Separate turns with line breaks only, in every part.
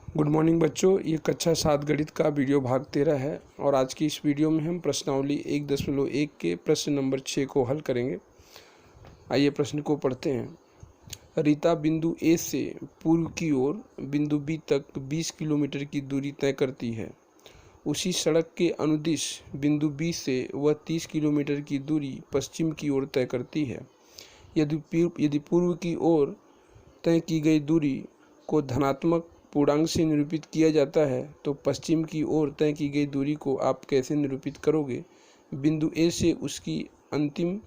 Good morning बच्चों, ये कक्षा 7 गणित का वीडियो भाग 13 है और आज की इस वीडियो में हम प्रश्नावली 1.1 के प्रश्न नंबर 6 को हल करेंगे। आइए प्रश्न को पढ़ते हैं। रीता बिंदु ए से पूर्व की ओर बिंदु बी तक 20 किलोमीटर की दूरी तय करती है। उसी सड़क के अनुदिश बिंदु बी से वह 30 किलोमीटर की दूरी पश्चिम की ओर तय करती है। यदि पूर्व की ओर तय की गई दूरी को धनात्मक पूर्णांक से निरूपित किया जाता है तो पश्चिम की ओर तय की गई दूरी को आप कैसे निरूपित करोगे? बिंदु ए से उसकी अंतिम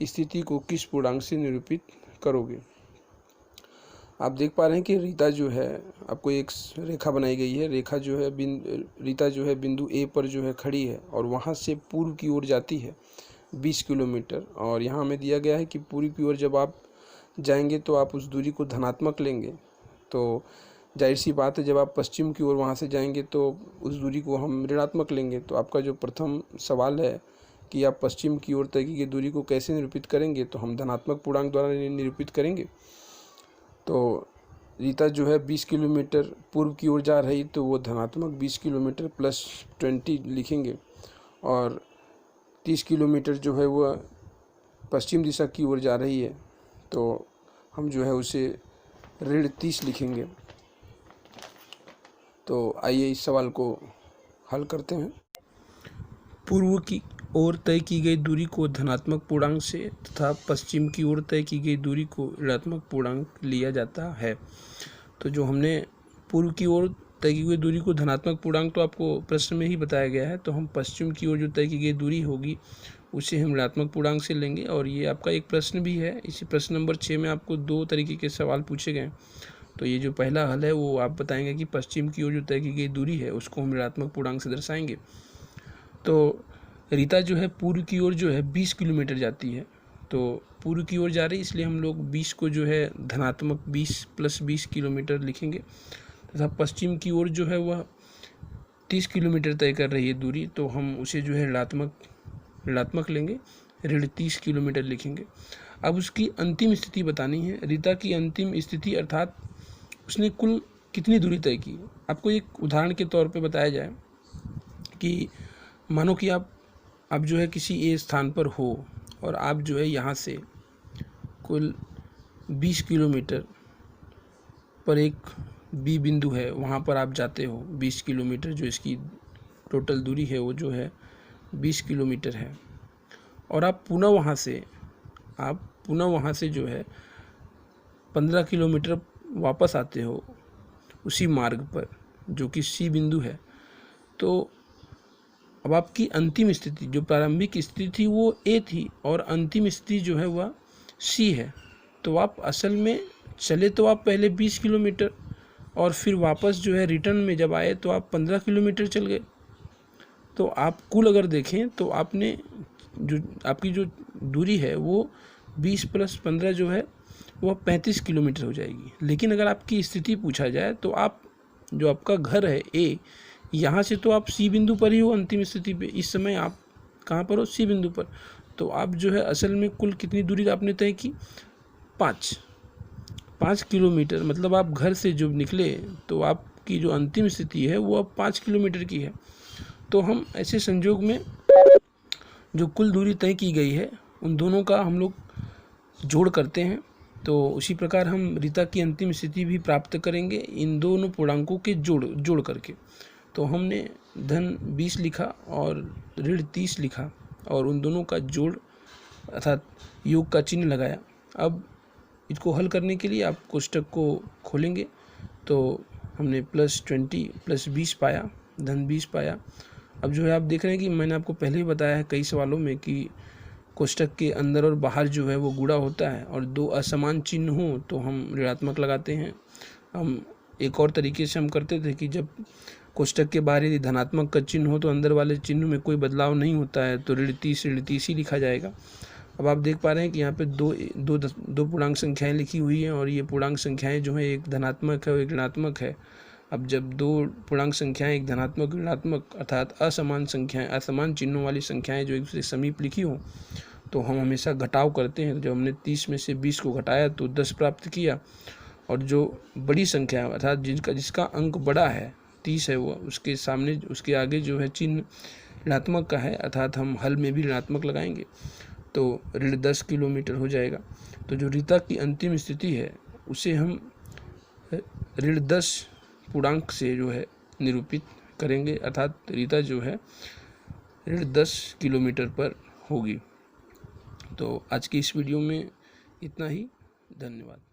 स्थिति को किस पूर्णांक से निरूपित करोगे? आप देख पा रहे हैं कि रीता जो है, आपको एक रेखा बनाई गई है। रेखा जो है रीता जो है बिंदु ए पर जो है खड़ी है और वहाँ से पूर्व की ओर जाती है 20 किलोमीटर। और यहाँ हमें दिया गया है कि पूर्व की ओर जब आप जाएंगे तो आप उस दूरी को धनात्मक लेंगे। तो जाहिर सी बात है, जब आप पश्चिम की ओर वहाँ से जाएंगे तो उस दूरी को हम ऋणात्मक लेंगे। तो आपका जो प्रथम सवाल है कि आप पश्चिम की ओर तय की गई दूरी को कैसे निरूपित करेंगे, तो हम धनात्मक पूर्णांक द्वारा निरूपित करेंगे। तो रीता जो है 20 किलोमीटर पूर्व की ओर जा रही, तो वो धनात्मक 20 किलोमीटर प्लस 20 लिखेंगे और 30 किलोमीटर जो है वह पश्चिम दिशा की ओर जा रही है, तो हम जो है उसे ऋण 30 लिखेंगे। तो आइए इस सवाल को हल करते हैं। पूर्व की ओर तय की गई दूरी को धनात्मक पूर्णांक से तथा पश्चिम की ओर तय की गई दूरी को ऋणात्मक पूर्णांक लिया जाता है। तो जो हमने पूर्व की ओर तय की गई दूरी को धनात्मक पूर्णांक, तो आपको प्रश्न में ही बताया गया है। तो हम पश्चिम की ओर जो तय की गई दूरी होगी उसे हम ऋणात्मक पूर्णांक से लेंगे। और ये आपका एक प्रश्न भी है। इसी प्रश्न नंबर 6 में आपको 2 तरीके के सवाल पूछे गए। तो ये जो पहला हल है वो आप बताएंगे कि पश्चिम की ओर जो तय की गई दूरी है उसको हम ऋणात्मक पूर्णांक से दर्शाएंगे। तो रीता जो है पूर्व की ओर जो है 20 किलोमीटर जाती है, तो पूर्व की ओर जा रही, इसलिए हम लोग 20 को जो है धनात्मक 20 प्लस 20 किलोमीटर लिखेंगे तथा पश्चिम की ओर जो है वह 30 किलोमीटर तय कर रही है दूरी, तो हम उसे जो है ऋणात्मक लेंगे, ऋण 30 किलोमीटर लिखेंगे। अब उसकी अंतिम स्थिति बतानी है। रीता की अंतिम स्थिति अर्थात उसने कुल कितनी दूरी तय की। आपको एक उदाहरण के तौर पे बताया जाए कि मानो कि आप जो है किसी ए स्थान पर हो और आप जो है यहाँ से कुल 20 किलोमीटर पर एक बी बिंदु है, वहाँ पर आप जाते हो। 20 किलोमीटर जो इसकी टोटल दूरी है वो जो है 20 किलोमीटर है और आप पुनः वहाँ से जो है 15 किलोमीटर वापस आते हो उसी मार्ग पर जो कि सी बिंदु है। तो अब आपकी अंतिम स्थिति, जो प्रारंभिक स्थिति थी वो ए थी और अंतिम स्थिति जो है वह सी है। तो आप असल में चले तो आप पहले 20 किलोमीटर और फिर वापस जो है रिटर्न में जब आए तो आप 15 किलोमीटर चल गए। तो आप कुल अगर देखें तो आपने आपकी जो दूरी है वो 20 प्लस 15 जो है वह 35 किलोमीटर हो जाएगी। लेकिन अगर आपकी स्थिति पूछा जाए तो आप जो आपका घर है ए, यहाँ से तो आप सी बिंदु पर ही हो अंतिम स्थिति पे। इस समय आप कहाँ पर हो? सी बिंदु पर। तो आप जो है असल में कुल कितनी दूरी आपने तय की? 5 किलोमीटर। मतलब आप घर से जब निकले तो आपकी जो अंतिम स्थिति है वो अब 5 किलोमीटर की है। तो हम ऐसे संजोग में जो कुल दूरी तय की गई है उन दोनों का हम लोग जोड़ करते हैं। तो उसी प्रकार हम रीता की अंतिम स्थिति भी प्राप्त करेंगे इन दोनों पूर्णांकों के जोड़ करके। तो हमने धन 20 लिखा और ऋण 30 लिखा और उन दोनों का जोड़ अर्थात योग का चिन्ह लगाया। अब इसको हल करने के लिए आप कोष्टक को खोलेंगे तो हमने प्लस 20 प्लस 20 पाया, धन 20 पाया। अब जो है आप देख रहे हैं कि मैंने आपको पहले ही बताया है कई सवालों में कि कोष्टक के अंदर और बाहर जो है वो गुणा होता है और दो असमान चिन्ह हो तो हम ऋणात्मक लगाते हैं। हम एक और तरीके से हम करते थे कि जब कोष्टक के बाहर यदि धनात्मक का चिन्ह हो तो अंदर वाले चिन्ह में कोई बदलाव नहीं होता है, तो ऋण 30 ही लिखा जाएगा। अब आप देख पा रहे हैं कि यहाँ पे दो पूर्णांक संख्याएं लिखी हुई हैं और ये पूर्णांक संख्याएं जो है एक धनात्मक है और एक ऋणात्मक है। अब जब दो पूर्णांक संख्याएं एक धनात्मक ऋणात्मक अर्थात असमान चिन्हों वाली संख्याएं जो एक दूसरे समीप लिखी हो तो हम हमेशा घटाव करते हैं। जब हमने 30 में से 20 को घटाया तो 10 प्राप्त किया और जो बड़ी संख्या अर्थात जिसका अंक बड़ा है 30 है, वो उसके सामने उसके आगे जो है चिन्ह ऋणात्मक का है, अर्थात हम हल में भी ऋणात्मक लगाएंगे तो ऋण 10 किलोमीटर हो जाएगा। तो जो रीता की अंतिम स्थिति है उसे हम ऋण 10 पूर्णांक से जो है निरूपित करेंगे, अर्थात रीता जो है ऋण 10 किलोमीटर पर होगी। तो आज की इस वीडियो में इतना ही। धन्यवाद।